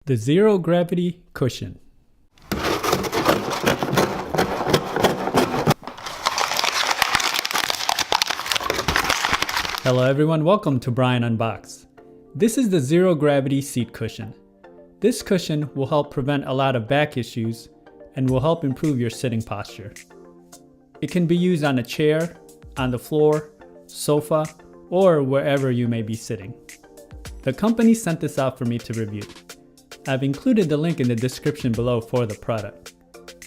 The Zero Gravity Cushion. Hello everyone, welcome to Brian Unboxed. This is the Zero Gravity Seat Cushion. This cushion will help prevent a lot of back issues and will help improve your sitting posture. It can be used on a chair, on the floor, sofa, or wherever you may be sitting. The company sent this out for me to review. I've included the link in the description below for the product.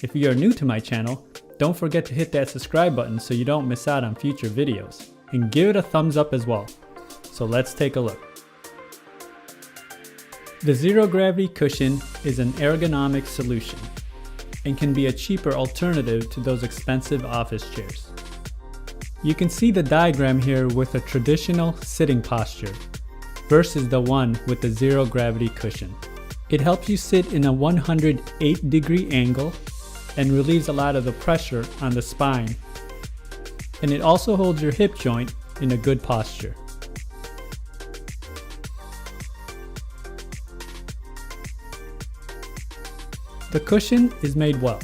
If you are new to my channel, don't forget to hit that subscribe button so you don't miss out on future videos, and give it a thumbs up as well. So let's take a look. The Zero Gravity Cushion is an ergonomic solution and can be a cheaper alternative to those expensive office chairs. You can see the diagram here with a traditional sitting posture versus the one with the Zero Gravity Cushion. It helps you sit in a 108-degree angle and relieves a lot of the pressure on the spine. And it also holds your hip joint in a good posture. The cushion is made well.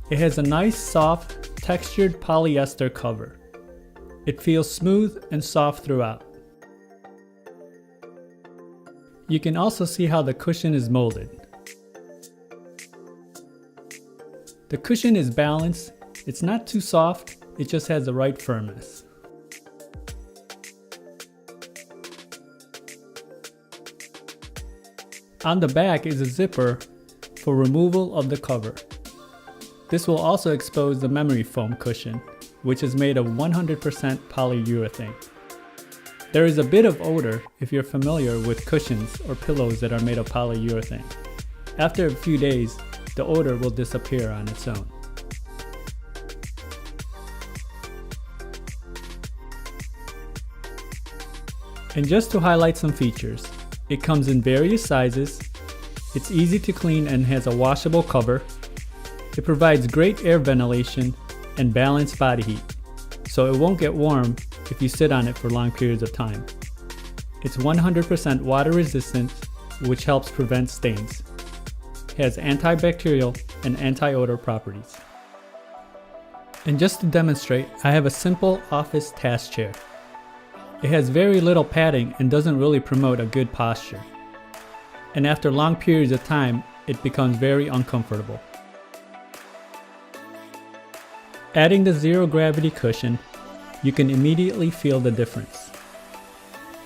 It has a nice soft, textured polyester cover. It feels smooth and soft throughout. You can also see how the cushion is molded. The cushion is balanced. It's not too soft, it just has the right firmness. On the back is a zipper for removal of the cover. This will also expose the memory foam cushion, which is made of 100% polyurethane. There is a bit of odor if you're familiar with cushions or pillows that are made of polyurethane. After a few days, the odor will disappear on its own. And just to highlight some features, it comes in various sizes, it's easy to clean and has a washable cover, it provides great air ventilation and balanced body heat, so it won't get warm if you sit on it for long periods of time. It's 100% water resistant, which helps prevent stains. It has antibacterial and anti-odor properties. And just to demonstrate, I have a simple office task chair. It has very little padding and doesn't really promote a good posture. And after long periods of time, it becomes very uncomfortable. Adding the Zero Gravity Cushion, you can immediately feel the difference.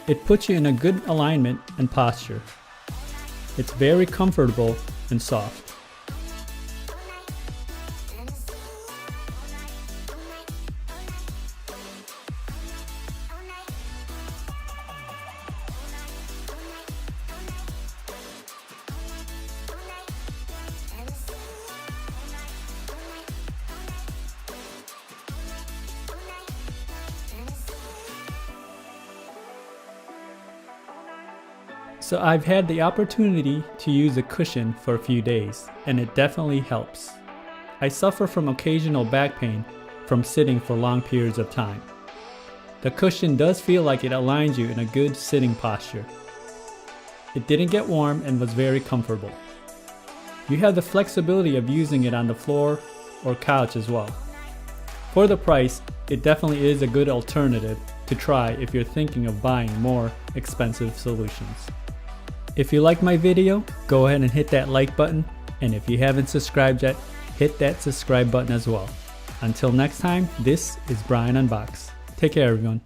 It puts you in a good alignment and posture. It's very comfortable and soft. So I've had the opportunity to use a cushion for a few days, and it definitely helps. I suffer from occasional back pain from sitting for long periods of time. The cushion does feel like it aligns you in a good sitting posture. It didn't get warm and was very comfortable. You have the flexibility of using it on the floor or couch as well. For the price, it definitely is a good alternative to try if you're thinking of buying more expensive solutions. If you liked my video, go ahead and hit that like button, and if you haven't subscribed yet, hit that subscribe button as well. Until next time, this is Brian Unboxed. Take care everyone.